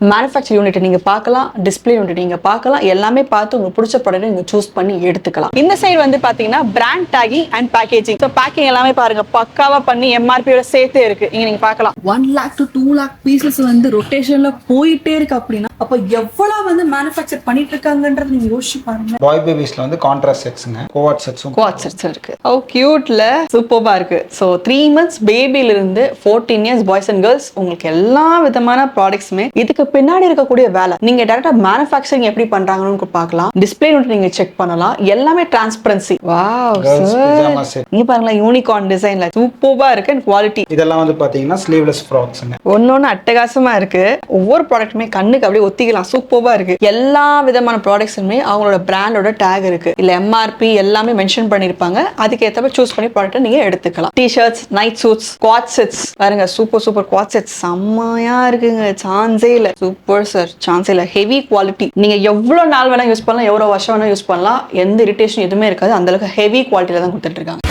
Manufacture unit நீங்க பார்க்கலாம், display unit நீங்க பார்க்கலாம், எல்லாமே பார்த்து உங்களுக்கு பிடிச்ச ப்ராடக்ட் நீங்க சூஸ் பண்ணி எடுத்துக்கலாம். இந்த சைடு வந்து பாத்தீங்கன்னா brand tagging and packaging. So packing எல்லாமே பாருங்க பக்காவா பண்ணி எம்ஆர்பியோட சேர்த்தே இருக்கு. இங்க நீங்க பார்க்கலாம் 1 lakh to 2 lakh பீசஸ் வந்து ரொட்டேஷன்ல போயிட்டே இருக்கு. அப்படின்னா அப்ப எவ்வளவு வந்து மேனுஃபேக்சர் பண்ணிட்டு இருக்காங்கன்றது நீங்க யோசிச்சு பாருங்க. பாய் பேபிஸ்ல வந்து கான்ட்ராஸ்ட் செட்ஸ்ங்க, கோவாட் செட்ஸ் இருக்கு. ஓ கியூட்ல சூப்பர்பா இருக்கு. ஸோ 3 months பேபில இருந்து 14 years பாய்ஸ் அண்ட் கேர்ள்ஸ் உங்களுக்கு எல்லா விதமான ப்ராடக்ட்ஸுமே இதுக்கு பின்னாடி இருக்கக்கூடிய வேலை. நீங்க டைரக்டா மேனுஃபேக்சரிங் எப்படி பண்றாங்கன்னு பார்க்கலாம். டிஸ்பிளே யூனிட் நீங்க செக் பண்ணலாம். எல்லாமே டிரான்ஸ்பரன்சி. வாவ் சார், நீங்க பாருங்க யூனிகார்ன் டிசைன்ல சூப்பர்பா இருக்கு அண்ட் குவாலிட்டி. இதெல்லாம் வந்து பாத்தீங்கன்னா ஸ்லீவ்லெஸ் ஃப்ராக்ஸ்ங்க. ஒன்னொன்னு அட்டகாசமா இருக்கு. ஒவ்வொரு ப்ராடக்ட்டுமே கண்ணுக்கு அப்படியே ஒத்திக்கலாம். சூப்பர்பா இருக்கு. எல்லா விதமான ப்ராடக்ட்ஸுமே அவங்களோட பிராண்டோட டேக் இருக்கு. இல்ல எம்ஆர்பி எல்லாமே மென்ஷன் பண்ணிருப்பாங்க. அதுக்கு ஏத்தப்ப சூஸ் பண்ணி ப்ராடக்ட் நீங்க எடுத்துக்கலாம். T-shirts, night suits, quad sets பாருங்க. சூப்பர் குவாட் செட்ஸ் செம்மையா இருக்குங்க. சான்ஸே இல்ல. சூப்பர் சார், சான்ஸ் இல்ல. Heavy quality. நீங்க எவ்வளவு நாள் வேணா யூஸ் பண்ணலாம், எவ்வளவு வருஷம் வேணா யூஸ் பண்ணலாம். எந்த இரிட்டேஷன் எதுவுமே இருக்காது. அந்த அளவுக்கு ஹெவி குவாலிட்டியில தான் கொடுத்துட்டு இருக்காங்க.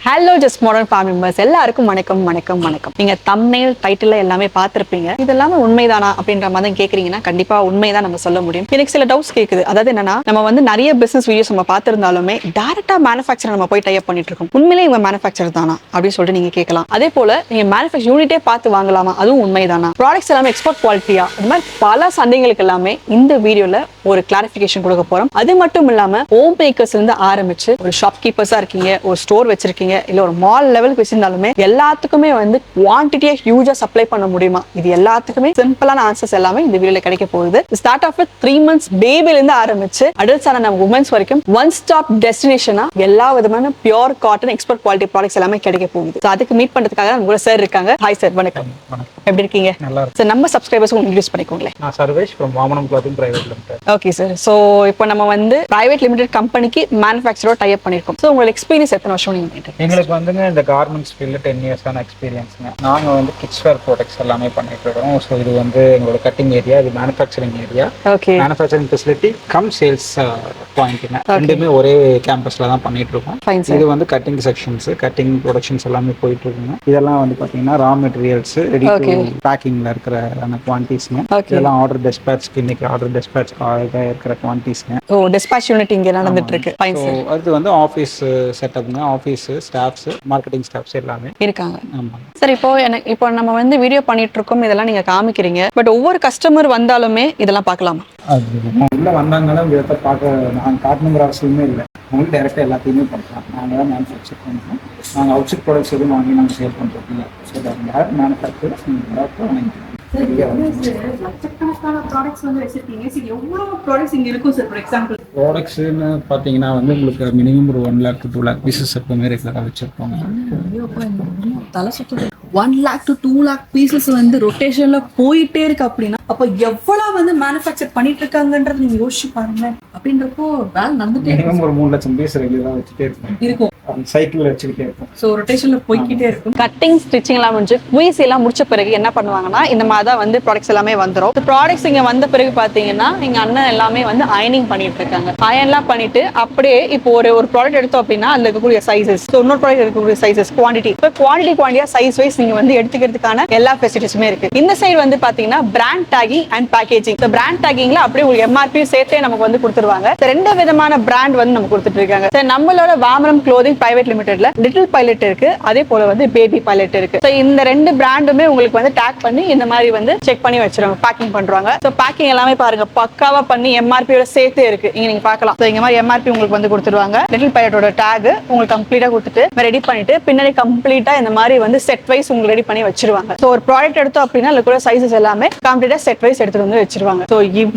Hello just modern family members எல்லாருக்கும் வணக்கம். நீங்க தம்ப்நெயில் டைட்டில் எல்லாமே பார்த்திருப்பீங்க. இது எல்லாமே உண்மைதானா அப்படின்ற மாதிரி கேக்குறீங்கன்னா கண்டிப்பா உண்மைதான் நம்ம சொல்ல முடியும். எனக்கு சில டவுட்ஸ் கேக்குது. அதாவது என்னன்னா, நம்ம வந்து நிறைய பிசினஸ் வீடியோஸ் நம்ம பார்த்திருந்தாலுமே டைரக்டா மேனுஃபேக்சர் நம்ம போய் டைப் பண்ணிட்டு இருக்கோம். உண்மையிலே இவங்க மேனுஃபேக்சர் தானா அப்படின்னு சொல்லிட்டு நீங்க கேட்கலாம். அதே போல நீங்க மேனுஃபேக்சர் யூனிட்டே பார்த்து வாங்கலாமா, அதுவும் உண்மைதானா, ப்ராடக்ட்ஸ் எல்லாமே எக்ஸ்போர்ட் குவாலிட்டியா, இந்த மாதிரி பல சந்தேகங்களுக்கு எல்லாமே இந்த வீடியோல ஒரு கிளாரிபிகேஷன் கொடுக்க போறோம். அது மட்டும் இல்லாம ஹோம் மேக்கர்ஸ்ல இருந்து ஆரம்பிச்சு ஒரு ஷாப் கீப்பர்ஸா இருக்கீங்க, ஒரு ஸ்டோர் வச்சிருக்கீங்க, இல்ல ஒரு மால் லெவலுக்கு வச்சிருந்தாலுமே எல்லாத்துக்குமே வந்து குவான்டிட்டியா ஹியூஜா சப்ளை பண்ண முடியுமா, இது எல்லாத்துக்குமே சிம்பிளான ஆன்சர்ஸ் எல்லாமே இந்த வீடியோல கிடைக்க போகுது. ஸ்டார்ட் ஆஃப் வித் 3 months பேபில இருந்து ஆரம்பிச்சு அடல்ட்ஸ் ஆன நம்ம உமன்ஸ் வரைக்கும் ஒன் ஸ்டாப் டெஸ்டினேஷனா எல்லா விதமான pure cotton export quality products எல்லாமே கிடைக்க போகுது. அதுக்கு மீட் பண்றதுக்காக நம்ம கூட சார் இருக்காங்க. ஹாய் சார், வணக்கம். எப்படி இருக்கீங்க? நல்லா இருக்கு சார். நம்ம சப்ஸ்கிரைபர்ஸ் இன்ட்ரோ듀ஸ் பண்ணிக்கோங்களேன். நான் Sarvesh from Vamanam clothing private limited. Okay sir. So இப்போ நம்ம வந்து பிரைவேட் லிமிடெட் கம்பெனிக்கு மேனுஃபேக்சரர் டை அப் பண்ணிருக்கோம். சோ உங்களோட எக்ஸ்பீரியன்ஸ் எத்தனை வருஷம் நீங்க பண்ணிட்டு? எங்களுக்கு வந்துங்க இந்த கார்மெண்ட்ஸ் ஃபீல்ட்ல 10 years-ஆன எக்ஸ்பீரியன்ஸ்ங்க. நாங்க வந்து கிட்ஸ் வேர் ப்ராடக்ட்ஸ் எல்லாமே பண்ணிட்டு இருக்கோம். ஸோ இது வந்து எங்களோட கட்டிங் ஏரியா, இது manufacturing area. Okay. Manufacturing facility cum sales பாயிண்ட்ங்க. ரெண்டுமே ஒரே கேம்பஸ்ல தான் பண்ணிட்டு இருக்கோம். இது வந்து கட்டிங் செக்ஷன்ஸ், கட்டிங் ப்ரொடக்ஷன்ஸ் எல்லாமே போயிட்டு இருக்குங்க. இதெல்லாம் வந்து பாத்தீங்கன்னா ரா மெட்டீரியல்ஸ், ரெடி டு பேக்கிங்ல இருக்கிற குவான்டிட்டிஸ்ங்க. இதெல்லாம் ஆர்டர் டிஸ்பேட்ச்க்கு இன்னைக்கு ஆர்டர் டிஸ்பேட்ச் இருக்கிற குவான்டிட்டிஸ்ங்க. ஓ, டிஸ்பேட்ச் யூனிட் இங்க நடந்துட்டு இருக்கு. Fine sir. அது வந்து ஆபீஸ் செட்டப்ங்க. ஆபீஸ் ஸ்டாஃப்ஸ், மார்க்கெட்டிங் ஸ்டாஃப்ஸ் எல்லாமே இருக்காங்க. ஆமா சார். இப்போ நம்ம வந்து வீடியோ பண்ணிட்டு இருக்கோம், இதெல்லாம் நீங்க காமிக்கிறீங்க. பட் ஒவ்வொரு கஸ்டமர் வந்தாலுமே இதெல்லாம் பார்க்கலாமா? உள்ள வந்தாங்கன்னா இதை பார்க்க நாங்கள் காட்டணுங்கிற அவசியமே இல்லை. உங்களுக்கு டைரெக்டாக எல்லாத்தையுமே பண்ணலாம். நாங்கள் தான் மேனுஃபேக்சர் பண்ணுறோம். நாங்கள் அவுட் சைட் ப்ராடக்ட்ஸ் எதுவும் வாங்கி நாங்கள் சேல் பண்ணுறோம் இல்லை. ஸோ டேரக்ட் மேனுஃபேக்சரர்ஸ் நீங்கள் டேரக்டாக வாங்கிக்கலாம். லட்சக்கணக்கான ப்ராடக்ட்ஸ் வந்து வச்சிருக்கீங்க. சரி, எவ்வளவு ப்ராடக்ட்ஸ் இங்க இருக்கும் சார்? ஃபார் எக்ஸாம்பிள் ப்ராடக்ட்ஸ்னு பார்த்தீங்கன்னா வந்து உங்களுக்கு மினிமம் ஒரு 1 lakh to 2 lakh பீசஸ் எப்பவுமே ரெகுலராக வச்சுருப்பாங்க. தலை சுற்றுது. 1 lakh to 2 lakh பீசஸ் வந்து ரொட்டேஷன்ல போயிட்டே இருக்கு. அப்படின்னா அப்ப எவ்வளவு வந்து மேனுஃபேக்சர் பண்ணிட்டு இருக்காங்கன்றது நீங்க யோசிச்சு பாருங்க. அப்படின்றப்போ வேலை நடந்துட்டே மினிமம் ஒரு 3 லட்சம் பீஸ் ரெகுலராக வச்சுட்டே இருக்கும். சைக்கிள் வச்சுக்கிட்டே இருக்கும். ஸோ ரொட்டேஷன்ல போய்கிட்டே இருக்கும். கட்டிங் ஸ்டிச்சிங் எல்லாம் முடிஞ்சு குயிஸ் எல்லாம் முடிச்ச பிறகு என்ன பண்ணுவாங்கன்னா, இந்த மாதிரி தான் வந்து ப்ராடக்ட்ஸ் எல்லாமே வந்துடும். ப்ராடக்ட்ஸ் இங்க வந்த பிறகு பாத்தீங்கன்னா எங்க அண்ணன் எல்லாமே வந்து அயனிங் பண்ணிட்டு இருக்காங்க. அயன்லாம் பண்ணிட்டு அப்படியே இப்போ ஒரு ப்ராடக்ட் எடுத்தோம் அப்படின்னா அதுல இருக்கக்கூடிய சைசஸ், இன்னொரு ப்ராடக்ட் இருக்கக்கூடிய சைசஸ், குவான்டிட்டி, இப்போ குவான்டிட்டியா சைஸ் வைஸ் நீங்க வந்து எடுத்துக்கிறதுக்கான எல்லா ஃபெசிலிட்டிஸுமே இருக்கு. இந்த சைடு வந்து பாத்தீங்கன்னா brand tagging and packaging. Brand டேகிங்ல அப்படியே உங்களுக்கு எம்ஆர்பி சேர்த்தே நமக்கு வந்து கொடுத்துருவாங்க. 2 விதமான பிராண்ட் வந்து நமக்கு கொடுத்துட்டு இருக்காங்க. நம்மளோட வாமனம் க்ளோதிங் பிரைவேட் லிமிடெட்ல லிட்டில் பைலட் இருக்கு, அதே போல வந்து பேபி பைலட் இருக்கு. இந்த 2 பிராண்டுமே உங்களுக்கு வந்து டேக் பண்ணி இந்த மாதிரி வந்து செக் பண்ணி வச்சிருவாங்க, பேக்கிங் பண்றாங்க. பேக்கிங் எல்லாமே பாருங்க பக்காவா பண்ணி எம்ஆர்பியோட சேர்த்தே இருக்கு. இங்க நீங்க பார்க்கலாம். இங்க மாதிரி எம்ஆர்பி உங்களுக்கு வந்து கொடுத்துருவாங்க. லிட்டில் பைலட்டோட டேக் உங்களுக்கு கம்ப்ளீட்டா கொடுத்துட்டு ரெடி பண்ணிட்டு பின்னாடி கம்ப்ளீட்டா இந்த மாதிரி வந்து செட் வைஸ் உங்களுக்கு ரெடி பண்ணி வச்சிருவாங்க. ஒரு ப்ராடக்ட் எடுத்தோம் அப்படின்னா அதுல கூட சைசஸ் எல்லாமே கம்ப்ளீட்டா செட் வைஸ் எடுத்துட்டு வந்து வச்சிருவாங்க.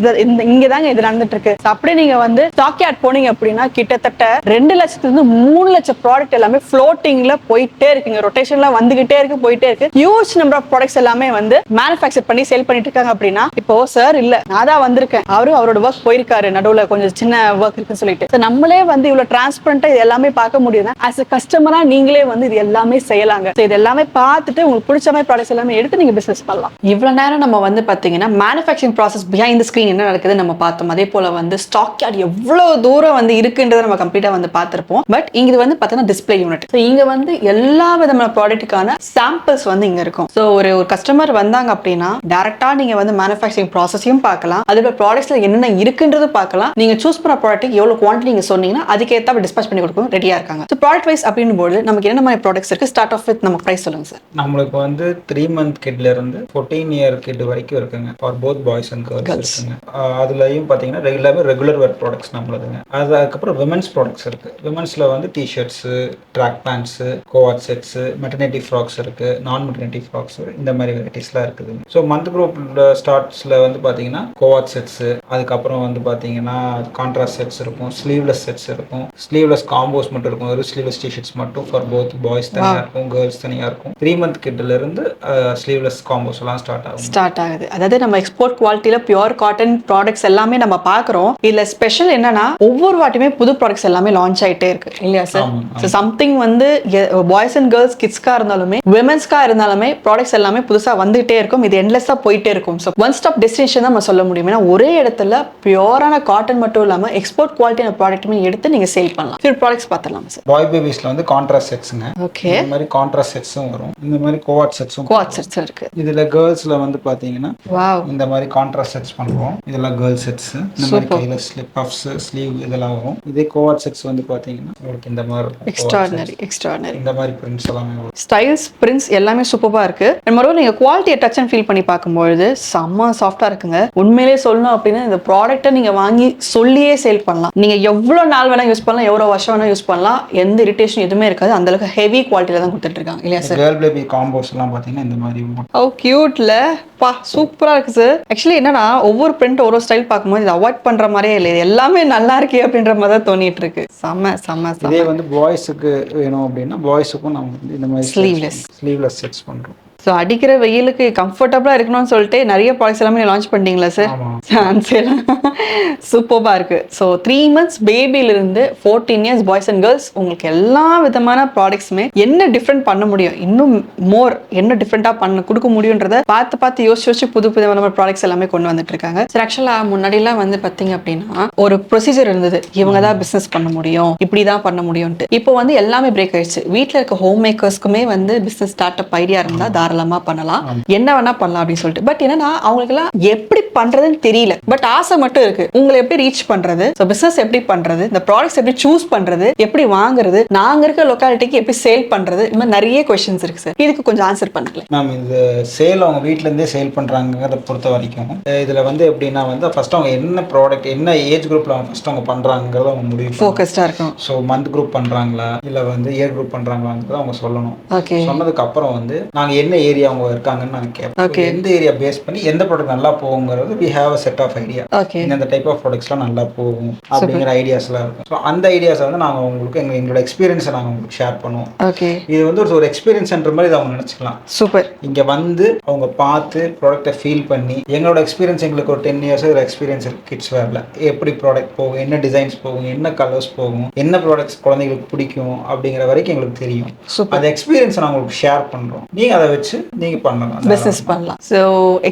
இங்கதாங்க இது நடந்துட்டு இருக்கு. அப்படியே நீங்க வந்து ஸ்டாக் யார்ட் போனீங்க அப்படின்னா கிட்டத்தட்ட 2 லட்சத்துல இருந்து 3 லட்சம் ப்ராடக்ட் எல்லாமே ஃப்ளோட்டிங்ல ஷிஃப்டிங்ல போயிட்டே இருக்குங்க, ரொட்டேஷன்ல வந்துகிட்டே இருக்கு, போயிட்டே இருக்கு. ஹியூஜ் நம்பர் ஆஃப் ப்ராடக்ட்ஸ் எல்லாமே வந்து மேனுஃபேக்சர் பண்ணி சேல் பண்ணிட்டு இருக்காங்க. அப்படின்னா இப்போ சார் இல்ல, நான் தான் வந்திருக்கேன், அவரோட ஒர்க் போயிருக்காரு, நடுவுல கொஞ்சம் சின்ன ஒர்க் இருக்குன்னு சொல்லிட்டு நம்மளே வந்து இவ்வளவு டிரான்ஸ்பரண்டா இது எல்லாமே பார்க்க முடியுது. ஆஸ் அ கஸ்டமரா நீங்களே வந்து இது எல்லாமே செய்யலாங்க. இது எல்லாமே பார்த்துட்டு உங்களுக்கு பிடிச்ச மாதிரி ப்ராடக்ட்ஸ் எல்லாமே எடுத்து நீங்க பிசினஸ் பண்ணலாம். இவ்வளவு நேரம் நம்ம வந்து பாத்தீங்கன்னா manufacturing process behind the screen என்ன நடக்குது நம்ம பார்த்தோம். அதே போல வந்து ஸ்டாக் யார்ட் எவ்வளவு தூரம் வந்து இருக்குன்றதை நம்ம கம்ப்ளீட்டா வந்து பார்த்திருப்போம். பட் இங்க வந்து பாத்தீங்கன்னா டிஸ்பிளே யூனிட். இங்க வந்து எல்லா விதமான ப்ராடக்ட்டுக்கான சாம்பிள்ஸ் வந்து இங்க இருக்கும். ஸோ ஒரு கஸ்டமர் வந்தாங்க அப்படின்னா டைரக்டா நீங்க வந்து மேனுஃபேக்சரிங் ப்ராசஸையும் பார்க்கலாம், அதோட ப்ராடக்ட்ஸ்ல என்னென்ன இருக்குன்றது பார்க்கலாம். நீங்க சூஸ் பண்ண ப்ராடக்ட் எவ்வளவு குவான்டிட்டி நீங்க சொன்னீங்கன்னா அதுக்கேற்ற டிஸ்பேச் பண்ணி கொடுக்கும் ரெடியா இருக்காங்க. ஸோ ப்ராடக்ட் வைஸ் அப்படின்னும் போது நமக்கு என்ன மாதிரி ப்ராடக்ட்ஸ் இருக்கு? ஸ்டார்ட் ஆஃப் வித் நம்ம பிரைஸ் சொல்லுங்க சார். நம்மளுக்கு வந்து 3 month கிட்ல இருந்து 14 year கிட் வரைக்கும் இருக்குங்க. For both boys and girls இருக்குங்க. அதுலயும் பாத்தீங்கன்னா ரெகுலர் வேர் ப்ராடக்ட்ஸ் நம்மளுதுங்க. அதுக்கப்புறம் விமென்ஸ் ப்ராடக்ட்ஸ் இருக்கு. விமென்ஸ்ல வந்து T-shirts, track pants, co-ord sets, maternity frocks இருக்கு, நான் மெட்டர்னிட்டி ஃப்ராக்ஸ், இந்த மாதிரி வெரைட்டிஸ்லாம் இருக்குதுங்க. ஸோ மந்த் குரூப்ல ஸ்டார்ட்ஸ்ல வந்து பாத்தீங்கன்னா கோவாட் செட்ஸ், அதுக்கப்புறம் வந்து பாத்தீங்கன்னா கான்ட்ராஸ்ட் செட்ஸ் இருக்கும், ஸ்லீவ்லெஸ் செட்ஸ் இருக்கும், ஸ்லீவ்லெஸ் காம்போஸ் மட்டும் இருக்கும், ஒரு ஸ்லீவ்லெஸ் டிஷர்ட்ஸ் மட்டும் ஃபார் போத் பாய்ஸ் தனியா இருக்கும், கேர்ள்ஸ் தனியா இருக்கும். 3 month கிட்ல இருந்து ஸ்லீவ்லெஸ் காம்போஸ் எல்லாம் ஸ்டார்ட் ஆகுது. அதாவது நம்ம எக்ஸ்போர்ட் குவாலிட்டியில பியூர் காட்டன் ப்ராடக்ட்ஸ் எல்லாமே நம்ம பாக்குறோம். இதுல ஸ்பெஷல் என்னன்னா ஒவ்வொரு வாட்டியுமே புது ப்ராடக்ட்ஸ் எல்லாமே லான்ச் ஆயிட்டே இருக்கு இல்லையா சார்? ஸோ சம்திங் வந்து பாய்ஸ் அண்ட் கேர்ள்ஸ் கிட்ஸ்க்கா இருந்தாலுமே விமென்ஸ்க்கா இருந்தாலுமே ப்ராடக்ட்ஸ் எல்லாமே புதுசா வந்துகிட்டே இருக்கும். இது எண்ட்லெஸ்ஸா போயிட்டே இருக்கும். ஸோ ஒன் ஸ்டாப் டெஸ்டினேஷன் தான் நம்ம சொல்ல முடியும். ஏன்னா ஒரே இடத்துல பியூரான காட்டன் மட்டும் இல்லாம எக்ஸ்போர்ட் குவாலிட்டியான ப்ராடக்ட்டுமே எடுத்து நீங்க சேல் பண்ணலாம். ஃபியூ ப்ராடக்ட்ஸ் பார்த்துடலாம் சார். பாய் பேபிஸ்ல வந்து கான்ட்ராஸ்ட் செட்ஸ்ங்க. ஓகே. இந்த மாதிரி கான்ட்ராஸ்ட் செட்ஸும் வரும், இந்த மாதிரி கோவாட் செட்ஸும் இருக்கு. இதுல கேர்ள்ஸ்ல வந்து பாத்தீங்கன்னா வாவ், இந்த மாதிரி கான்ட்ராஸ்ட் செட்ஸ் பண்ணுவோம். இதெல்லாம் கேர்ள் செட்ஸ். இந்த மாதிரி கையில ஸ்லிப் பஃப்ஸ், ஸ்லீவ் இதெல்லாம் வரும். இதே கோவாட் செட்ஸ் வந்து பாத்தீங்கன்னா உங்களுக்கு இந்த மாதிரி இருக்கும். எக்ஸ்ட்ரார்டினரி இந்த மாதிரி பிரிண்ட்ஸ் எல்லாமே வரும். ஸ்டைல்ஸ், பிரிண்ட்ஸ் எல்லாமே சூப்பரா இருக்கு. மறுபடியும் நீங்க குவாலிட்டியை டச் அண்ட் ஃபீல் பண்ணி பார்க்கும்போது செம்ம சாஃப்டா இருக்குங்க. உண்மையிலேயே சொல்லணும் அப்படின்னா இந்த ப்ராடக்ட்டை நீங்க வாங்கி சொல்லியே சேல் பண்ணலாம். நீங்க எவ்வளவு நாள் வேணா யூஸ் பண்ணலாம், எவ்வளவு வருஷம் வேணா யூஸ் பண்ணலாம், எந்த இரிட்டேஷன் எதுவுமே இருக்காது. அந்த அளவுக்கு ஹெவி குவாலிட்டியில தான் கொடுத்துட்டு இருக்காங்க இல்லையா சார்? கேர்ள் பேபி காம்போஸ் எல்லாம் பாத்தீங்கன்னா இந்த மாதிரி ஹவ் கியூட்ல பா, சூப்பரா இருக்கு சார். ஆக்சுவலி என்னன்னா ஒவ்வொரு பிரிண்ட் ஒரு ஸ்டைல் பார்க்கும்போது இது அவாய்ட் பண்ற மாதிரியே இல்லை, இது எல்லாமே நல்லா இருக்கே அப்படின்ற மாதிரி தான் தோணிட்டு இருக்கு. செம்ம செம்ம. இதே வந்து பாய்ஸுக்கு வேணும் அப்படின்னா பாய்ஸுக்கும் நம்ம வந்து இந்த மாதிரி ஸ்லீவ்லெஸ் செட்ஸ் பண்றோம். ஸோ அடிக்கிற வெயிலுக்கு கம்ஃபர்டபுளாக இருக்கணும்னு சொல்லிட்டு நிறைய ப்ராடக்ட்ஸ் எல்லாமே லான்ச் பண்ணிட்டீங்களா சார்? சூப்பராக இருக்கு. So 3 months பேபிலிருந்து 14 years boys and girls உங்களுக்கு எல்லா விதமான ப்ராடக்ட்ஸுமே என்ன டிஃப்ரெண்ட் பண்ண முடியும், இன்னும் மோர் என்ன டிஃப்ரெண்ட்டாக கொடுக்க முடியுன்றதை பார்த்து யோசிச்சு புது விதமான ப்ராடக்ட்ஸ் எல்லாமே கொண்டு வந்துட்டு இருக்காங்க சார். ஆக்சுவலாக முன்னாடிலாம் வந்து பார்த்தீங்க அப்படின்னா ஒரு ப்ரொசீஜர் இருந்தது, இவங்க தான் பிஸ்னஸ் பண்ண முடியும், இப்படி தான் பண்ண முடியும்ட்டு. இப்போ வந்து எல்லாமே பிரேக் ஆயிடுச்சு. வீட்டில் இருக்க ஹோம் மேக்கர்ஸ்க்குமே வந்து பிஸ்னஸ் ஸ்டார்ட் அப் ஐடியா இருந்தால் தாராளமா பண்ணலாம், என்ன வேணா பண்ணலாம் அப்படின்னு சொல்லிட்டு. பட் என்னன்னா அவங்களுக்கு எல்லாம் எப்படி பண்றதுன்னு தெரியல, பட் ஆசை மட்டும் இருக்கு. உங்களை எப்படி ரீச் பண்றது, பிசினஸ் எப்படி பண்றது, இந்த ப்ராடக்ட்ஸ் எப்படி சூஸ் பண்றது, எப்படி வாங்குறது, நாங்க இருக்க லொகாலிட்டிக்கு எப்படி சேல் பண்றது, இந்த மாதிரி நிறைய क्वेश्चंस இருக்கு சார். இதுக்கு கொஞ்சம் ஆன்சர் பண்ணுங்க மேம். இது சேல் அவங்க வீட்ல இருந்தே சேல் பண்றாங்கறத பொறுத்த வரைக்கும் இதுல வந்து எப்படின்னா வந்து ஃபர்ஸ்ட் அவங்க என்ன ப்ராடக்ட் என்ன ஏஜ் குரூப்ல அவங்க ஃபர்ஸ்ட் அவங்க பண்றாங்கறத அவங்க முடிவு ஃபோக்கஸ்டா இருக்கும். சோ மந்த் குரூப் பண்றாங்களா இல்ல வந்து இயர் குரூப் பண்றாங்களாங்கறத அவங்க சொல்லணும். ஓகே. சொன்னதுக்கு அப்புறம் வந்து நாங்க என்ன ஏரியா அவங்க இருக்காங்கன்னு நாங்க கேட்போம். எந்த ஏரியா பேஸ் பண்ணி எந்த ப்ராடக்ட் நல்லா போகுங்கிறது we have a set of idea. இந்த டைப் ஆஃப் ப்ராடக்ட்ஸ்லாம் நல்லா போகும் அப்படிங்கிற ஐடியாஸ்லாம் இருக்கும். ஸோ அந்த ஐடியாஸை வந்து நாங்கள் உங்களுக்கு எங்களோட எக்ஸ்பீரியன்ஸை நாங்கள் உங்களுக்கு ஷேர் பண்ணுவோம். ஓகே. இது வந்து ஒரு எக்ஸ்பீரியன்ஸ் சென்டர் மாதிரி அவங்க நினச்சிக்கலாம். சூப்பர். இங்கே வந்து அவங்க பார்த்து ப்ராடக்ட்டை ஃபீல் பண்ணி எங்களோட எக்ஸ்பீரியன்ஸ் எங்களுக்கு ஒரு 10 years எக்ஸ்பீரியன்ஸ் இருக்கு கிட்ஸ் வேர்ல. எப்படி ப்ராடக்ட் போகும், என்ன டிசைன்ஸ் போகும், என்ன கலர்ஸ் போகும், என்ன ப்ராடக்ட்ஸ் குழந்தைங்களுக்கு பிடிக்கும் அப்படிங்கிற வரைக்கும் எங்களுக்கு தெரியும். அந்த எக்ஸ்பீரியன்ஸை நாங்கள் உங்களுக்கு ஷேர் பண்ணுறோம். நீங்கள் அதை வச்சு நீங்கள் பண்ணலாம், பிஸ்னஸ் பண்ணலாம். ஸோ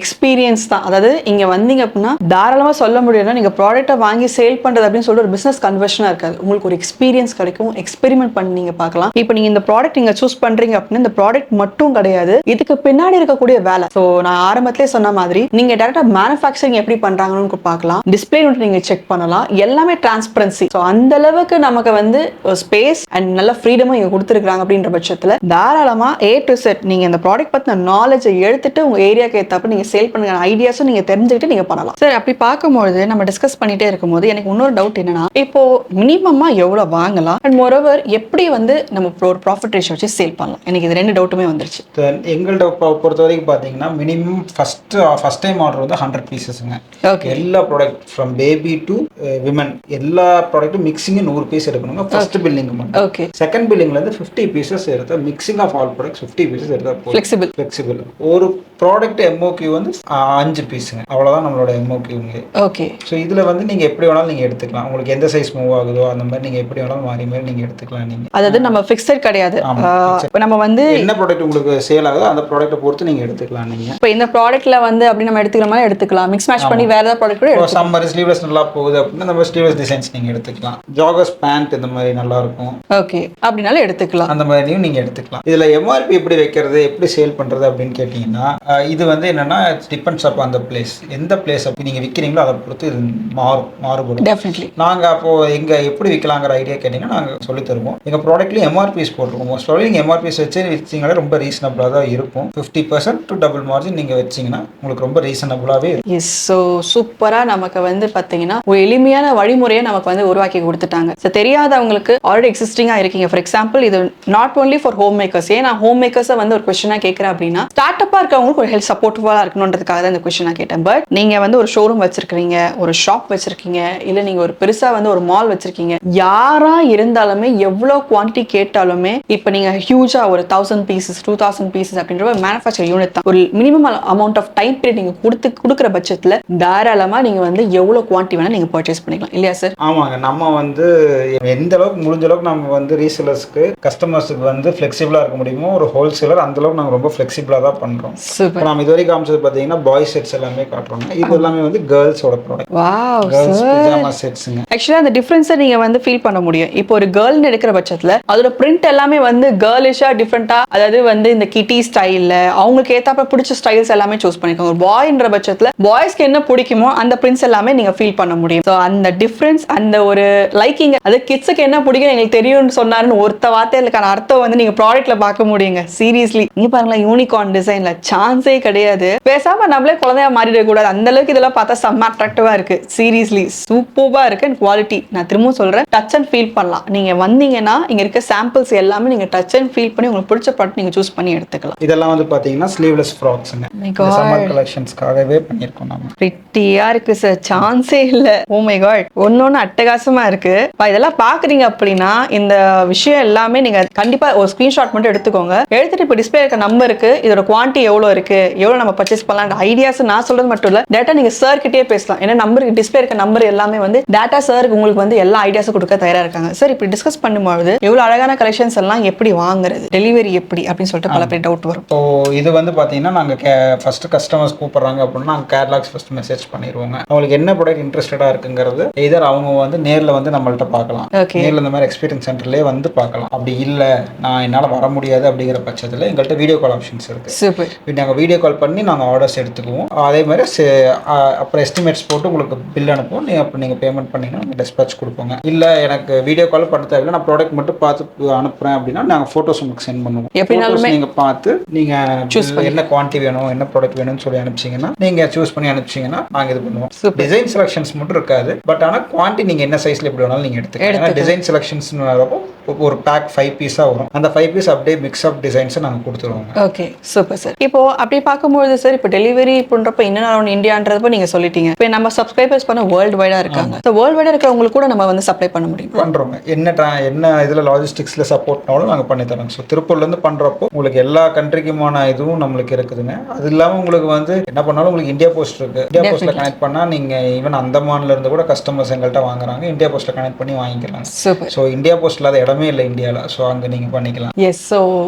எக்ஸ்பீரியன்ஸ் தான். அதாவது இங்க வந்தீங்க அப்படின்னா தாராளமா சொல்ல முடியும்னா நீங்க ப்ராடக்ட்டை வாங்கி சேல் பண்றது அப்படின்னு சொல்லிட்டு ஒரு பிசினஸ் கன்வர்ஷனா இருக்காது. உங்களுக்கு ஒரு எக்ஸ்பீரியன்ஸ் கிடைக்கும், எக்ஸ்பெரிமெண்ட் பண்ணி நீங்க பார்க்கலாம். இப்போ நீங்க இந்த ப்ராடக்ட் நீங்க சூஸ் பண்றீங்க அப்படின்னா இந்த ப்ராடக்ட் மட்டும் கிடையாது, இதுக்கு பின்னாடி இருக்கக்கூடிய வேலை. ஸோ நான் ஆரம்பத்திலே சொன்ன மாதிரி நீங்க டேரக்டா மேனுஃபேக்சரிங் எப்படி பண்றாங்கன்னு பார்க்கலாம், டிஸ்பிளே நீங்க செக் பண்ணலாம், எல்லாமே டிரான்ஸ்பரன்சி. ஸோ அந்த அளவுக்கு நமக்கு வந்து ஸ்பேஸ் அண்ட் நல்ல ஃப்ரீடமும் இங்க கொடுத்துருக்காங்க. அப்படின்ற பட்சத்துல தாராளமா A to Z நீங்க இந்த ப்ராடக்ட் ப்ராடக்ட் பற்றின நாலேஜை எடுத்துட்டு உங்கள் ஏரியாவுக்கு ஏற்றப்ப நீங்கள் சேல் பண்ணுற ஐடியாஸும் நீங்கள் தெரிஞ்சுக்கிட்டு நீங்கள் பண்ணலாம். சரி, அப்படி பார்க்கும்போது நம்ம டிஸ்கஸ் பண்ணிட்டே இருக்கும்போது எனக்கு இன்னொரு டவுட் என்னன்னா, இப்போ மினிமமாக எவ்வளோ வாங்கலாம் அண்ட் மோரோவர் எப்படி வந்து நம்ம ஒரு ப்ராஃபிட் ரேஷியோ வச்சு சேல் பண்ணலாம்? எனக்கு இது 2 டவுட்டுமே வந்துருச்சு. எங்கள்கிட்ட பொறுத்த வரைக்கும் பார்த்தீங்கன்னா மினிமம் ஃபர்ஸ்ட் டைம் ஆர்டர் வந்து 100 பீசஸ்ங்க. ஓகே. எல்லா product from baby to women எல்லா ப்ராடக்ட்டும் மிக்சிங் 100 பீஸ் எடுக்கணுங்க ஃபர்ஸ்ட் பில்லிங் மட்டும். ஓகே. செகண்ட் பில்லிங்ல இருந்து 50 பீசஸ் எடுத்தா mixing of all products 50 pieces எடுத்தா போதும். ஃபிளெக்சிபிள். ஒரு ப்ராடக்ட் MOQ வந்து 5 பீஸுங்க, அவ்வளோதான் நம்மளோட MOQங்க. ஓகே. ஸோ இதில் வந்து நீங்கள் எப்படி வேணாலும் நீங்கள் எடுத்துக்கலாம். உங்களுக்கு எந்த சைஸ் மூவ் ஆகுதோ அந்த மாதிரி நீங்கள் எப்படி வேணாலும் மாறி நீங்கள் எடுத்துக்கலாம். நீங்கள் அதாவது நம்ம ஃபிக்ஸட் கிடையாது. நம்ம வந்து என்ன ப்ராடக்ட் உங்களுக்கு சேல் ஆகுதோ அந்த ப்ராடக்ட்டை பொறுத்து நீங்கள் எடுத்துக்கலாம். நீங்கள் இப்போ இந்த ப்ராடக்ட்ல வந்து அப்படி நம்ம எடுத்துக்கிற மாதிரி எடுத்துக்கலாம். மிக்ஸ் மேட்ச் பண்ணி வேற ஏதாவது ப்ராடக்ட் கூட எடுத்துக்கலாம். சம்மர் ஸ்லீவ்லெஸ் நல்லா போகுது அப்படின்னா நம்ம ஸ்லீவ்லெஸ் டிசைன்ஸ் நீங்கள் எடுத்துக்கலாம். ஜாகர்ஸ் பேண்ட் இந்த மாதிரி நல்லா இருக்கும். ஓகே, அப்படினாலும் எடுத்துக்கலாம். அந்த மாதிரியும் நீங்கள் எடுத்துக்கலாம். இதில் MRP எப்படி வைக்கிறது, எப்படி சேல் பண்ணுறது அப்படின்னு கேட்டிங்கன்னா, இது வந்து என்னன்னா டிபெண்ட்ஸ் அப் அந்த பிளேஸ். எந்த பிளேஸ் அப்படி நீங்கள் விற்கிறீங்களோ அதை பொறுத்து இது மாறுபடும். டெஃபினெட்லி. நாங்கள் அப்போது எங்கே எப்படி விற்கலாங்கிற ஐடியா கேட்டிங்கன்னா நாங்கள் சொல்லித் தருவோம். எங்கள் ப்ராடக்ட்லேயும் MRPs போட்டிருக்கோம். மோஸ்ட் ஆஃப் நீங்கள் MRPs வச்சு விற்றீங்களே ரொம்ப ரீசனபிளாக தான் இருக்கும். 50% டு டபுள் மார்ஜின் நீங்கள் வச்சிங்கன்னா உங்களுக்கு ரொம்ப ரீசனபிளாகவே இருக்கும். எஸ். ஸோ சூப்பராக நமக்கு வந்து பார்த்தீங்கன்னா ஒரு எளிமையான வழிமுறையை நமக்கு வந்து உருவாக்கி கொடுத்துட்டாங்க. ஸோ தெரியாதவங்களுக்கு ஆல்ரெடி எக்ஸிஸ்டிங்காக இருக்கீங்க. ஃபார் எக்ஸாம்பிள் இது not only for home makers. ஏன் நான் ஹோம் மேக்கர்ஸை வந்து ஒரு கொஸ்டினாக கேட்குறேன் அப்படின்னா, ஸ்டார்ட் அப்பாக இருக்கவங்களுக்கு ஒரு ஹெல்த் சப்போர்ட்டிவாக இருக்கணுன்றதுக்காக தான் இந்த கொஸ்டினாக கேட்டேன். பட் நீங்கள் வந்து ஒரு ஷோரூம் வச்சிருக்கீங்க, ஒரு ஷாப் வச்சிருக்கீங்க, இல்லை நீங்கள் ஒரு பெருசாக வந்து ஒரு மால் வச்சிருக்கீங்க, யாராக இருந்தாலுமே எவ்வளோ குவான்டிட்டி கேட்டாலுமே இப்போ நீங்கள் ஹியூஜாக ஒரு 1000 பீசஸ் 2000 பீசஸ் அப்படின்ற ஒரு மேனுஃபேக்சர் யூனிட் தான். ஒரு minimum amount of time period நீங்கள் கொடுக்குற பட்சத்தில் தாராளமாக நீங்கள் வந்து எவ்வளோ குவான்டிட்டி வேணால் நீங்கள் பர்ச்சேஸ் பண்ணிக்கலாம் இல்லையா சார்? ஆமாங்க. நம்ம வந்து எந்த அளவுக்கு முடிஞ்ச அளவுக்கு நம்ம வந்து ரீசேலர்ஸ்க்கு கஸ்டமர்ஸுக்கு வந்து ஃப்ளெக்சிபிளாக இருக்க முடியுமோ, ஒரு ஹோல்சேலர் அந்த அளவுக்கு நாங்கள் ரொம்ப ஃப்ளெக்சிபிளாக தான் பண்ணுறோம். சூப்பர். நம்ம இது வரைக்கும் காமிச்சது பார்த்தீங்கன்னா பாய்ஸ் செட்ஸ் எல்லாமே காட்டுறோம். இது எல்லாமே வந்து கேர்ள்ஸோட ப்ராடக்ட். வாவ், கேர்ள்ஸ் பிஜாமா செட்ஸ்ங்க. ஆக்சுவலாக அந்த டிஃப்ரென்ஸை நீங்கள் வந்து ஃபீல் பண்ண முடியும். இப்போ ஒரு கேர்ள்னு எடுக்கிற பட்சத்தில் அதோட பிரிண்ட் எல்லாமே வந்து கேர்லிஷாக டிஃப்ரெண்ட்டாக, அதாவது வந்து இந்த கிட்டி ஸ்டைலில் அவங்களுக்கு ஏற்றாப்ப பிடிச்ச ஸ்டைல்ஸ் எல்லாமே சூஸ் பண்ணிக்கோங்க. ஒரு பாய்ன்ற பட்சத்தில் பாய்ஸ்க்கு என்ன பிடிக்குமோ அந்த பிரிண்ட்ஸ் எல்லாமே நீங்கள் ஃபீல் பண்ண முடியும். ஸோ அந்த டிஃப்ரென்ஸ், அந்த ஒரு லைக்கிங், அது கிட்ஸுக்கு என்ன பிடிக்கும் எங்களுக்கு தெரியும்னு சொன்னாருன்னு ஒருத்த வார்த்தைகளுக்கான அர்த்தம் வந்து நீங்கள் ப்ராடக்ட்ல பார்க்க முடியுங்க. சீரியஸ்லி நீங்க பாருங்களேன், யூனிகார்ன் டிசைன்ல சான்ஸே கிடையாது. பேசாம நம்மளே குழந்தையா மாறிடக்கூடாது, அந்த அளவுக்கு இதெல்லாம் பார்த்தா செம்ம அட்ராக்டிவா இருக்கு. சீரியஸ்லி சூப்பர்பா இருக்கு. அண்ட் குவாலிட்டி நான் திரும்பவும் சொல்றேன், டச் அண்ட் ஃபீல் பண்ணலாம். நீங்க வந்தீங்கன்னா இங்க இருக்க சாம்பிள்ஸ் எல்லாமே நீங்க டச் அண்ட் ஃபீல் பண்ணி உங்களுக்கு பிடிச்ச ப்ராடக்ட் நீங்க சூஸ் பண்ணி எடுத்துக்கலாம். இதெல்லாம் வந்து பாத்தீங்கன்னா ஸ்லீவ்லெஸ் ஃப்ராக்ஸ்ங்க. சம்மர் கலெக்ஷன்ஸ்க்காகவே பண்ணிருக்கோம் நாம. பிரிட்டியா இருக்கு சார், சான்ஸே இல்ல. ஓ மை காட், ஒன்னொன்னு அட்டகாசமா இருக்கு. இதெல்லாம் பாக்குறீங்க அப்படின்னா இந்த விஷயம் எல்லாமே நீங்க கண்டிப்பா ஒரு ஸ்கிரீன்ஷாட் மட்டும் எடுத்துக்கோங்க. எடுத்துட்டு இப்போ டிஸ்பிளே இருக்க நம்பருக்கு இதோட குவான்டிட்டி எவ்வளவு இருக்கு, எவ்வளவு நம்ம பர்ச்சேஸ் பண்ணலாம் ஐடியாஸ் நான் சொல்றது மட்டும் இல்ல, டேட்டா நீங்க சார் கிட்டே பேசலாம். ஏன்னா நம்பருக்கு டிஸ்பிளே இருக்க நம்பர் எல்லாமே வந்து டேட்டா சாருக்கு உங்களுக்கு வந்து எல்லா ஐடியாஸும் கொடுக்க தயாரா இருக்காங்க. சார் இப்படி டிஸ்கஸ் பண்ணும்போது எவ்வளவு அழகான கலெக்ஷன்ஸ் எல்லாம் எப்படி வாங்குறது, டெலிவரி எப்படி அப்படின்னு சொல்லிட்டு பல பேர் டவுட் வரும். ஸோ இது வந்து பாத்தீங்கன்னா நாங்க ஃபர்ஸ்ட் கஸ்டமர்ஸ் கூப்பிடுறாங்க அப்படின்னா நாங்கள் கேட்லாக்ஸ் ஃபர்ஸ்ட் மெசேஜ் பண்ணிடுவோங்க. அவங்களுக்கு என்ன ப்ராடக்ட் இன்ட்ரெஸ்டடா இருக்குங்கிறது எதர் அவங்க வந்து நேரில் வந்து நம்மள்ட்ட பார்க்கலாம். நேரில் இந்த மாதிரி எக்ஸ்பீரியன்ஸ் சென்டர்லேயே வந்து பார்க்கலாம். அப்படி இல்லை நான் என்னால் வர முடியாது அப்படிங்கிற பட்சத்தில் எங்கள்கிட்ட வீடியோ கால் ஆப்ஷன்ஸ் இருக்கு. சூப்பர். நாங்கள் வீடியோ கால் பண்ணி நாங்கள் ஆர்டர்ஸ் எடுத்துக்குவோம். அதே மாதிரி அப்புறம் எஸ்டிமேட்ஸ் போட்டு உங்களுக்கு பில் அனுப்புவோம். அப்போ நீங்கள் பேமெண்ட் பண்ணிங்கன்னா நாங்கள் டிஸ்பேச் கொடுப்போங்க. இல்லை எனக்கு வீடியோ கால் பண்ண தேவையில்லை, நான் ப்ராடக்ட் மட்டும் பார்த்து அனுப்புகிறேன் அப்படின்னா நாங்கள் ஃபோட்டோஸ் உங்களுக்கு சென்ட் பண்ணுவோம். எப்படினாலுமே நீங்கள் பார்த்து நீங்கள் என்ன குவான்டிட்டி வேணும், என்ன ப்ராடக்ட் வேணும்னு சொல்லி அனுப்பிச்சிங்கன்னா நீங்கள் சூஸ் பண்ணி அனுப்பிச்சிங்கன்னா நாங்கள் இது பண்ணுவோம். டிசைன் செலக்ஷன்ஸ் மட்டும் இருக்காது, பட் ஆனால் குவான்டிட்டி நீங்கள் என்ன சைஸில் எப்படி வேணாலும் நீங்கள் எடுத்துக்கலாம். டிசைன் செலக்ஷன்ஸ் வரப்போ ஒரு பேக் 5 பீஸாக வரும். அந்த 5 பீஸ் அப்படியே மிக்ஸ் அப் டிசைன்ஸை நாங்கள் கொடுத்துருவோம். Okay, super sir. இப்போ அப்படி பார்க்கும்போது சார், இப்போ டெலிவரி பண்ணுறப்ப இன்னும் அரௌண்ட் இந்தியான்றப்ப நீங்கள் சொல்லிட்டீங்க. இப்போ நம்ம சப்ஸ்கிரைபர்ஸ் பண்ண வேர்ல்டு வைடாக இருக்காங்க. ஸோ வேர்ல்டு வைடாக இருக்கிறவங்களுக்கு கூட நம்ம வந்து சப்ளை பண்ண முடியும். பண்ணுறோங்க. என்ன இதில் லாஜிஸ்டிக்ஸில் சப்போர்ட்னாலும் நாங்கள் பண்ணி தரோம். ஸோ திருப்பூர்லேருந்து பண்ணுறப்போ உங்களுக்கு எல்லா கண்ட்ரிக்குமான இதுவும் நம்மளுக்கு இருக்குதுங்க. அது இல்லாமல் உங்களுக்கு வந்து என்ன பண்ணாலும் உங்களுக்கு இந்தியா போஸ்ட் இருக்கு. இந்தியா போஸ்ட்டில் கனெக்ட் பண்ணால் நீங்கள் ஈவன் அந்தமான்ல இருந்து கூட கஸ்டமர்ஸ் எங்கள்கிட்ட வாங்குறாங்க. இந்தியா போஸ்ட்டில் கனெக்ட் பண்ணி வாங்கிக்கிறாங்க. சூப்பர். ஸோ இந்தியா போஸ்ட் இல்லாத இடமே இல்லை இந்தியாவில். ஸோ அங்கே நீங்கள் பண்ணிக்கலாம். எஸ். ஸோ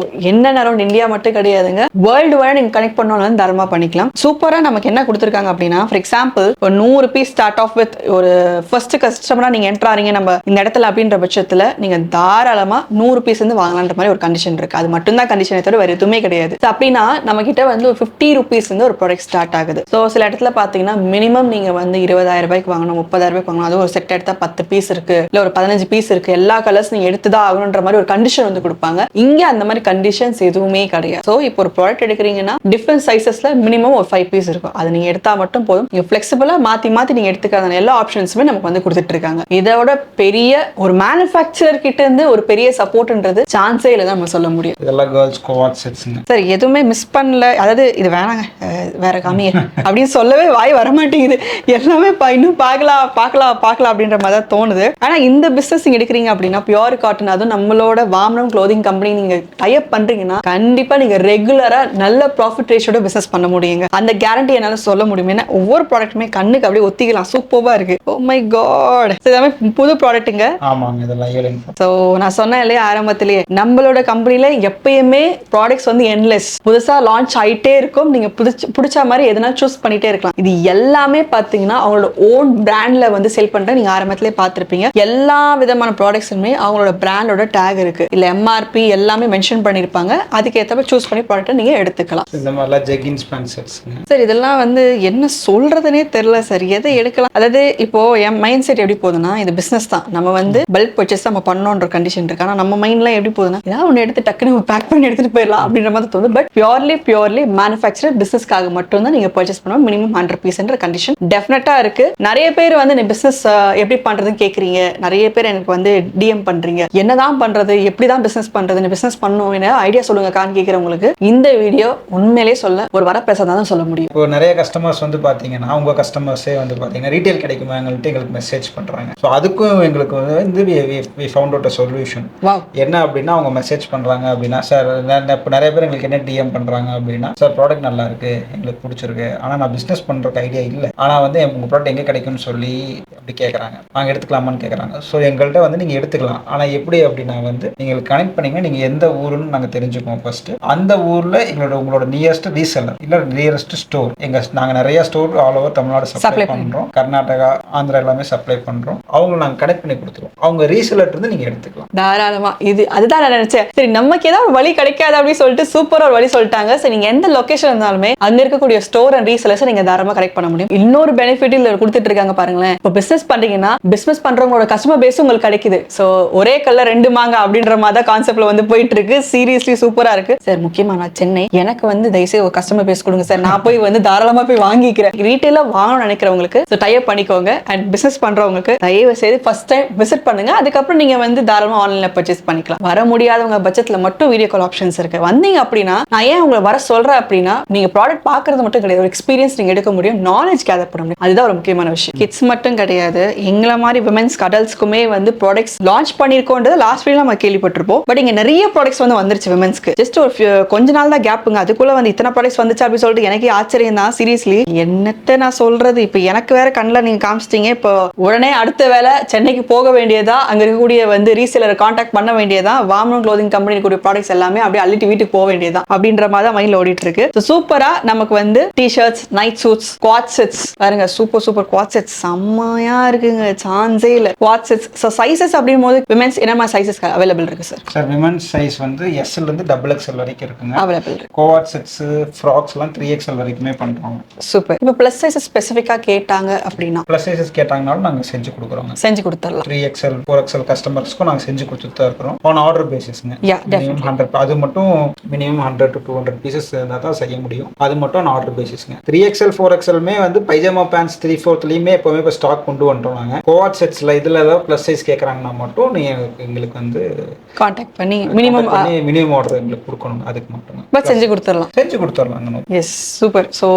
என்ன அரௌண்ட் இந்தியா மட்டும் கிடையாதுங்க, வேர்ல்டு வைடாக நீங்கள் கனெக்ட் பண்ணாலும் தாராளமாக பண்ணிக்கலாம். சூப்பராக நமக்கு என்ன கொடுத்துருக்காங்க அப்படின்னா, ஃபார் எக்ஸாம்பிள் ஒரு 100 பீஸ் ஸ்டார்ட் ஆஃப் வித் ஒரு ஃபர்ஸ்ட் கஸ்டமராக நீங்கள் என்ட்ராறீங்க நம்ம இந்த இடத்துல அப்படின்ற பட்சத்தில் நீங்கள் தாராளமாக 100 பீஸ் வந்து வாங்கலான்ற மாதிரி ஒரு கண்டிஷன் இருக்கு. அது மட்டும் தான் கண்டிஷனை தவிர வேறு எதுவுமே கிடையாது. அப்படின்னா நம்ம கிட்ட வந்து ஒரு 50 ருபீஸ் வந்து ஒரு ப்ராடக்ட் ஸ்டார்ட் ஆகுது. ஸோ சில இடத்துல பார்த்தீங்கன்னா மினிமம் நீங்கள் வந்து 20,000 ரூபாய்க்கு வாங்கணும், 30,000 ரூபாய்க்கு வாங்கணும். அது ஒரு செட் எடுத்தால் 10 பீஸ் இருக்கு, இல்லை ஒரு 15 பீஸ் இருக்கு, எல்லா கலர்ஸ் நீங்கள் எடுத்து தான் ஆகணுன்ற மாதிரி ஒரு கண்டிஷன் வந்து கொடுப்பாங்க. இங்க அந்த மாதிரி கண்டிஷன்ஸ் எதுவுமே கிடையாது. ஸோ இப்போ ஒரு ப்ராடக்ட் எடுக்கிறீங்கன்னா டிஃப்ரெண்ட் சைசஸ்ல மினிமம் ஒரு 5 பீஸ் இருக்கும். அது நீங்க எடுத்தா மட்டும் போதும். நீங்க ஃபிளெக்சிபிளா மாத்தி நீங்க எடுத்துக்காத எல்லா ஆப்ஷன்ஸுமே நமக்கு வந்து கொடுத்துட்டு இருக்காங்க. இதோட பெரிய ஒரு மேனுஃபேக்சரர் கிட்ட இருந்து ஒரு பெரிய சப்போர்ட்ன்றது சான்ஸே இல்லை நம்ம சொல்ல முடியும். இதெல்லாம் கேர்ள்ஸ் கோவாட் செட்ஸ்ங்க. சரி, எதுவுமே மிஸ் பண்ணல, அதாவது இது வேணாங்க வேற காமிய அப்படின்னு சொல்லவே வாய் வரமாட்டேங்குது. எல்லாமே இன்னும் பார்க்கலாம் அப்படின்ற மாதிரி தான் தோணுது. ஆனா இந்த பிசினஸ் நீங்க எடுக்கிறீங்க அப்படின்னா பியூர் காட்டன், அதுவும் நம்மளோட வாம்ரம் க்ளோதிங் கம்பெனி நீங்க டைப் பண்றீங்கன்னா கண்டிப்பா நீங்க ரெகுலரா நல்ல ப்ராஃபிட் ரேஷியோட பிசினஸ் பண்ண முடியுங்க. அந்த கேரண்டி என்னால சொல்ல முடியும். ஏன்னா ஒவ்வொரு ப்ராடக்ட்டுமே கண்ணுக்கு அப்படியே ஒத்திக்கலாம், சூப்பரா இருக்கு. ஓ மை காட், எல்லாமே புது ப்ராடக்ட்டுங்க. ஆமாங்க, இதெல்லாம் ஏலியன். சோ நான் சொன்னேன் இல்லையா ஆரம்பத்திலேயே, நம்மளோட கம்பெனில எப்பயுமே ப்ராடக்ட்ஸ் வந்து எண்ட்லெஸ், புதுசா லான்ச் ஆயிட்டே இருக்கும். நீங்க பிடிச்ச மாதிரி எதனா சூஸ் பண்ணிட்டே இருக்கலாம். இது எல்லாமே பாத்தீங்கன்னா அவங்களோட ஓன் பிராண்ட்ல வந்து செல் பண்ற, நீங்க ஆரம்பத்திலே பார்த்திருப்பீங்க. எல்லா விதமான ப்ராடக்ட்ஸுமே அவங்களோட பிராண்டோட டேக் இருக்கு, இல்ல எம்ஆர்பி எல்லாமே மென்ஷன் பண்ணிருப்பாங்க. அதுக்கேற்றப்ப சூஸ் பண்ணி ப்ராடக்ட்டை நீங்க எடுத்துக்கலாம். இந்த மாதிரிலாம் ஜெகின்ஸ் பேண்ட் செட்ஸ்ங்க. சார் இதெல்லாம் வந்து என்ன சொல்றதுனே தெரியல சார், எதை எடுக்கலாம். அதாவது இப்போ என் மைண்ட் செட் எப்படி போகுதுன்னா, இது பிசினஸ் தான், நம்ம வந்து பல்க் பர்ச்சேஸ் நம்ம பண்ணோன்ற கண்டிஷன் இருக்கு. ஆனா நம்ம மைண்ட்லாம் எப்படி போகுதுன்னா, ஏதாவது ஒன்று எடுத்து டக்குன்னு பேக் பண்ணி எடுத்துட்டு போயிடலாம் அப்படின்ற மாதிரி தோணுது. பட் பியூர்லி மேனுஃபேக்சர் பிசினஸ்க்காக மட்டும் தான் நீங்க பர்ச்சேஸ் பண்ணுவோம். மினிமம் 100% கண்டிஷன் டெஃபினட்டா இருக்கு. நிறைய பேர் வந்து நீ பிசினஸ் எப்படி பண்றதுன்னு கேக்குறீங்க. நிறைய பேர் எனக்கு வந்து டிஎம் பண்றீங்க, என்னதான் பண்றது, எப்படிதான் பிசினஸ் பண்றது, பிசினஸ் பண்ணணும் ஐடியா சொல்லுங்க கான் கேட்கிறவங்களுக்கு இந்த வீடியோ உண்மையிலேயே சொல்ல ஒரு வரப்பிரசாதம் தான் சொல்ல முடியும். இப்போ நிறைய கஸ்டமர்ஸ் வந்து பாத்தீங்கன்னா, உங்க கஸ்டமர்ஸே வந்து பாத்தீங்கன்னா ரீட்டைல் கிடைக்குமா எங்களுக்கு மெசேஜ் பண்றாங்க. ஸோ அதுக்கும் எங்களுக்கு வந்து we found out a solution. என்ன அப்படின்னா, அவங்க மெசேஜ் பண்றாங்க அப்படின்னா, சார் இப்போ நிறைய பேர் எங்களுக்கு என்ன டிஎம் பண்றாங்க அப்படின்னா, சார் ப்ராடக்ட் நல்லா இருக்கு, எங்களுக்கு பிடிச்சிருக்கு, ஆனா நான் பிசினஸ் பண்றதுக்கு ஐடியா இல்லை, ஆனா வந்து உங்க ப்ராடக்ட் எங்க கிடைக்கும்னு சொல்லி அப்படி கேட்கறாங்க, நாங்க எடுத்துக்கலாமான்னு கேட்கறாங்க. ஸோ எங்கள்கிட்ட வந்து நீங்க எடுத்துக்கலாம், ஆனா எப்படி அப்படின்னா வந்து நீங்க கனெக்ட் பண்ணீங்கன்னா நீங்க எந்த ஊருன்னு நாங்க தெரிஞ்சுக்குவோம். ஃபர்ஸ்ட் அந்த ஊர்ல உங்களோட நியரஸ்ட் ரீசெல்லர் இல்ல நியரஸ்ட் ஸ்டோர், நாங்க நிறைய store all over Tamil Nadu supply பண்றோம், கர்நாடகா ஆந்திரா எல்லாமே சப்ளை பண்றோம். அவங்க நாங்க கனெக்ட் பண்ணி கொடுத்துருவோம். அவங்க ரீசெல்லர் இருந்து நீங்க எடுத்துக்கலாம் தாராளமா. அதுதான் நான் நினைச்சேன், சரி நமக்கு ஏதாவது ஒரு வழி கிடைக்காது அப்படின்னு சொல்லிட்டு சூப்பரா ஒரு வழி சொல்லிட்டாங்க. சரி, நீங்க எந்த லொகேஷன் இருந்தாலுமே அங்க இருக்கக்கூடிய ஸ்டோர் அண்ட் ரீசெல்லர்ஸ் நீங்க தாராளமா கரெக்ட் பண்ண முடியும். இன்னொரு பெனிஃபிட் இல்ல கொடுத்துட்டு இருக்காங்க பாருங்களேன். இப்போ பிசினஸ் பண்றீங்கன்னா பிசினஸ் பண்றவங்களோட கஸ்டமர் பேஸ் உங்களுக்கு கிடைக்குது. சோ ஒரே கல்ல ரெண்டு மாங்க அப்படின்ற மாதிரி கான்செப்ட்ல வந்து போயிட்டு இருக்கு. சீரியஸ்லி சூப்பரா இருக்கு சார். முக்கியமா நான் சென்னை, எனக்கு வந்து தயவுசெய்து ஒரு கஸ்டமர் பேஸ் கொடுங்க சார், நான் போய் வந்து தாராளமா போய் வாங்கிக்கிறேன். ரீட்டைலா வாங்கணும்னு நினைக்கிறவங்களுக்கு டை அப் பண்ணிக்கோங்க. அண்ட் பிசினஸ் பண்றவங்களுக்கு தயவு செய்து ஃபர்ஸ்ட் டைம் விசிட் பண்ணுங்க. அதுக்கப்புறம் நீங்க வந்து தாராளமா ஆன்லைன்ல பர்ச்சேஸ் பண்ணிக்கலாம். வர முடியாதவங்க பட்சத்துல மட்டும் வீடியோ கால் ஆப்ஷன்ஸ் இருக்கு. வந்தீங்க அப்படின்னா நான் ஏன் உங்களை வர சொல்றேன் அப்படின்னா, நீங்க ப்ராடக்ட் பாக்குறது மட்டும் கிடையாது, ஒரு எக்ஸ்பீரியன்ஸ் நீங்க எடுக்க முடியும், நாலேஜ் கேதர் பண்ண முடியும். அதுதான் ஒரு முக்கியமான விஷயம். கிட்ஸ் மட்டும் கிடையாது, எங்களை மாதிரி விமென்ஸ் அடல்ட்ஸ்க்குமே வந்து ப்ராடக்ட்ஸ் லான்ச் பண்ணிருக்கோன்றது லாஸ்ட் வீடியோ நம்ம கேள்விப்பட்டிருப்போம். பட் இங்க நிறைய ப்ராடக்ட்ஸ் வந்து வந்துருச்சு விமென்ஸ்க்கு. ஜஸ்ட் ஒரு கொஞ்ச நாள் தான் கேப்புங்க, அதுக்குள்ள வந்து இத்தனை ப்ராடக்ட்ஸ் வந்துச்சு அப்படின்னு சொல்லிட்டு எனக்கே ஆச்சரியம் தான். சீரியஸ்லி என்னட்ட நான் சொல்றது, இப்போ எனக்கு வேற கண்ணில் நீங்க காமிச்சிட்டீங்க. இப்போ உடனே அடுத்த வேலை சென்னைக்கு போக வேண்டியதா, அங்க இருக்கக்கூடிய வந்து ரீசெலரை கான்டாக்ட் பண்ண வேண்டியதா, வாம்ரம் க்ளோதிங் கம்பெனி கூடிய ப்ராடக்ட்ஸ் எல்லாமே அப்படியே அள்ளிட்டு வீட்டுக்கு போக வேண்டியதா அப்படின்ற மாதிரி தான் மைண்ட்ல ஓடிட்டு இருக்கு. சூப்பரா நமக்கு வந்து T-shirts, night suits, quad sets பாருங்க, சூப்பர் குவாட் செட்ஸ் செம்மையா இருக்குங்க, சான்ஸே இல்ல. குவாட் செட்ஸ் சைஸஸ் அப்படின் போது விமென்ஸ் என்ன சைஸஸ் அவைலபிள் இருக்கு சார்? சார் விமென்ஸ் சைஸ் வந்து SL இருந்து XXL வரைக்கும் இருக்குங்க அவைலபிள் இருக்கு. கோவாட் செட்ஸ், ஃப்ராக்ஸ் எல்லாம் 3XL வரைக்குமே பண்றோம். சூப்பர். இப்போ பிளஸ் சைஸஸ் ஸ்பெசிஃபிக்கா கேட்டாங்க அப்படின்னா, பிளஸ் சைஸஸ் கேட்டாங்கனாலும் நாங்க செஞ்சு கொடுக்குறோம், செஞ்சு கொடுத்துடலாம். 3XL 4XL கஸ்டமர்ஸ்க்கும் நாங்க செஞ்சு கொடுத்துட்டு தான் இருக்கிறோம். On order பேசிஸ்ங்க. மினிமம் 100, அது மட்டும் மினிமம் 100 to 200 பீசஸ் இருந்தால் தான் செய்ய முடியும். அது மட்டும் ஆன் ஆர்டர் பேசிஸ்ங்க. 3XL 4XLமே வந்து பைஜாமா பேண்ட்ஸ் 3/4லையுமே எப்பவுமே இப்போ ஸ்டாக் கொண்டு வந்துட்டோம் நாங்க. கோவாட் செட்ஸ்ல இதுல ஏதாவது பிளஸ் சைஸ் கேட்கறாங்கன்னா மட்டும் நீங்க எங்களுக்கு வந்து கான்டாக்ட் பண்ணி மினிமம் ஆர்டர் எங்களுக்கு கொடுக்கணும். அதுக்கு மட்டும் பட் செஞ்சு கொடுத்துடலாம். S, super. ஸோ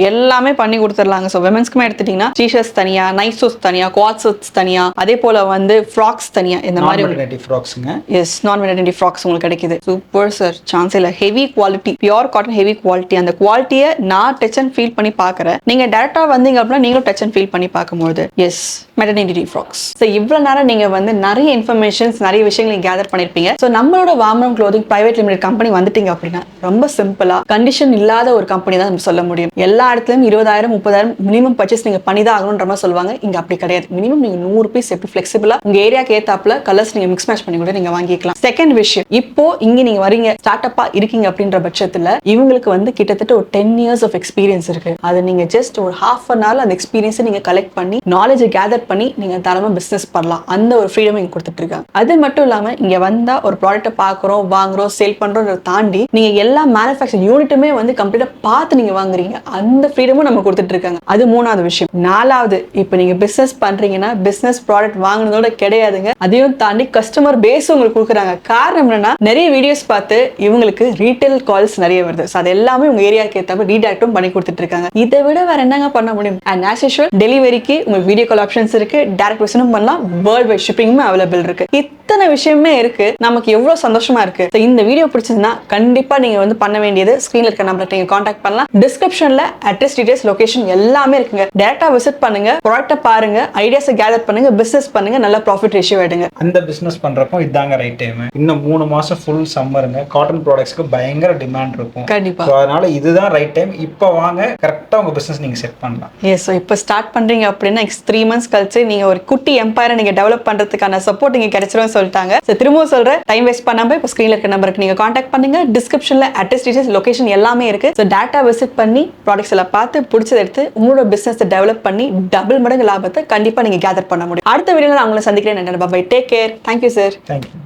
எல்லாமே பண்ணி கொடுத்துடலாங்க. ஸோ விமென்ஸ்க்குமே எடுத்துட்டீங்கன்னா டி-ஷர்ட்ஸ் தனியா, நைட் சூட்ஸ் தனியா, குவாட் செட்ஸ் தனியா, அதே போல வந்து ஃப்ராக்ஸ் தனியா, இந்த மாதிரி ஃப்ராக்ஸ்ங்க. எஸ், நான் மெட்டர்னிட்டி ஃப்ராக்ஸ் உங்களுக்கு கிடைக்குது. சூப்பர் சார், சான்ஸ் இல்ல. Heavy quality, pure cotton heavy quality. அந்த குவாலிட்டியை நான் டச் அண்ட் ஃபீல் பண்ணி பார்க்குறேன். நீங்க டேரக்டா வந்தீங்க அப்படின்னா நீங்களும் டச் அண்ட் ஃபீல் பண்ணி பார்க்கும்போது எஸ், மெட்டர்னிட்டி ஃப்ராக்ஸ். ஸோ இவ்வளவு நேரம் நீங்க வந்து நிறைய இன்ஃபர்மேஷன்ஸ், நிறைய விஷயங்களை கேதர் பண்ணிருப்பீங்க. ஸோ நம்மளோட வாம்ரம் க்ளோதிங் பிரைவேட் லிமிடெட் கம்பெனி வந்துட்டீங்க அப்படின்னா ரொம்ப சிம்பிளா கண்டிஷன் இல்லாத ஒரு கம்பெனி தான் நம்ம சொல்ல முடியும். எல்லா இடத்துலயும் 20,000 30,000 மினிமம் பர்ச்சேஸ் நீங்க பண்ணி தான் ஆகணும்ன்ற மாதிரி சொல்லுவாங்க. இங்க அப்படி கிடையாது. மினிமம் நீங்க 100 பீஸ் எப்படி ஃபிளெக்சிபிளா உங்க ஏரியாக்கு ஏத்தாப்புல கலர்ஸ் நீங்க மிக்ஸ் மேட்ச் பண்ணி கூட நீங்க வாங்கிக்கலாம். செகண்ட் விஷயம், இப்போ இங்க நீங்க வரீங்க, ஸ்டார்ட் அப்பா இருக்கீங்க அப்படின்ற பட்சத்துல இவங்களுக்கு வந்து கிட்டத்தட்ட ஒரு 10 years ஆஃப் எக்ஸ்பீரியன்ஸ் இருக்கு. அது நீங்க ஜஸ்ட் ஒரு half an hour அந்த எக்ஸ்பீரியன்ஸை நீங்க கலெக்ட் பண்ணி நாலேஜ் கேதர் பண்ணி நீங்க தாராளமா பிசினஸ் பண்ணலாம். அந்த ஒரு ஃப்ரீடம் இங்க கொடுத்துட்டு இருக்காங்க. அது மட்டும் இல்லாம இங்க வந்தா ஒரு ப்ராடக்ட்டை பாக்குறோம், வாங்குறோம், சேல் பண்றோம்ன்றத தாண்டி நீங்க எல்லா மேனுஃபேக்சர் யூனிட்டுமே வந்து கம்ப்ளீட்டா பார்த்து நீங்க வாங்குறீங்க. அந்த ஃப்ரீடமும் நம்ம கொடுத்துட்டு இருக்காங்க. அது 3வது விஷயம். 4வது, இப்போ நீங்க பிசினஸ் பண்றீங்கன்னா பிசினஸ் ப்ராடக்ட் வாங்குனதோட கிடையாதுங்க, அதையும் தாண்டி கஸ்டமர் பேஸ் உங்களுக்கு கொடுக்குறாங்க. காரணம் என்னன்னா நிறைய வீடியோஸ் பார்த்து இவங்களுக்கு ரீட்டைல் கால்ஸ் நிறைய வருது. அது எல்லாமே உங்க ஏரியாக்கு ஏற்ற ரீடாக்டும் பண்ணி கொடுத்துட்டு இருக்காங்க. இதை விட வேற என்னங்க பண்ண முடியும்? அண்ட் ஆஸ் யூஷுவல் டெலிவரிக்கு உங்களுக்கு வீடியோ கால் ஆப்ஷன்ஸ் இருக்கு, டைரக்ட் விசிட்டும் பண்ணலாம், வேர்ல்ட் வைட் ஷிப்பிங்கும் அவைலபிள் இருக்கு. இத்தனை விஷயமே இருக்கு. நமக்கு எவ்வளவு சந்தோஷமா இருக்கு. இந்த வீடியோ பிடிச்சதுன்னா கண்டிப்பா நீங்க வந்து பண்ண வேண்டியது ஸ்கிரீன்ல இருக்க நம்பரை நீங்க கான்டாக்ட் பண்ணலாம். டிஸ்கிரிப்ஷன்ல அட்ரஸ் டீடைல்ஸ் லொகேஷன் எல்லாமே இருக்குங்க. டைரக்டா விசிட் பண்ணுங்க, ப்ராடக்ட்டை பாருங்க, ஐடியாஸை கேதர் பண்ணுங்க, பிசினஸ் பண்ணுங்க, நல்ல ப்ராஃபிட் ரேஷியோ எடுங்க. அந்த பிசினஸ் பண்றப்போ இதாங்க ரைட் டைம். இன்னும் 3 மாசம் ஃபுல் சம்மருங்க, காட்டன் ப்ராடக்ட்ஸ்க்கு பயங்கர டிமாண்ட் இருக்கும். கண்டிப்பா. அதனால இதுதான் ரைட் டைம். இப்போ வாங்க, கரெக்டா உங்க பிசினஸ் நீங்க செட் பண்ணலாம். எஸ், இப்போ ஸ்டார்ட் பண்றீங்க அப்படின்னா நெக்ஸ்ட் 3 மந்த்ஸ் கழிச்சு நீங்க ஒரு குட்டி எம்பையரை நீங்க டெவலப் பண்றதுக்கான சப்போர்ட் நீங்க கிடைச்சிரும் சொல்லிட்டாங்க. திரும்பவும் சொல்றேன், டைம் வேஸ்ட் பண்ணாம இப்போ ஸ்கிரீன்ல இருக்க நம்பருக்கு நீங்க கான்டாக்ட் பண்ணுங்க. டிஸ்கிரிப்ஷன்ல அட்ரஸ் டீடைல்ஸ் லொகேஷன் எல்லாமே இருக்கு. டேட்டா விசிட் பண்ணி ப்ராடக்ட்ஸ் எல்லாம் பார்த்து பிடிச்சதை எடுத்து உங்களோட பிசினஸ் டெவலப் பண்ணி டபுள் மடங்கு லாபத்தை கண்டிப்பா நீங்க கேதர் பண்ண முடியும். அடுத்த வீடியோல நான் உங்களை சந்திக்கிறேன். Bye, take care. Thank you sir. Thank you.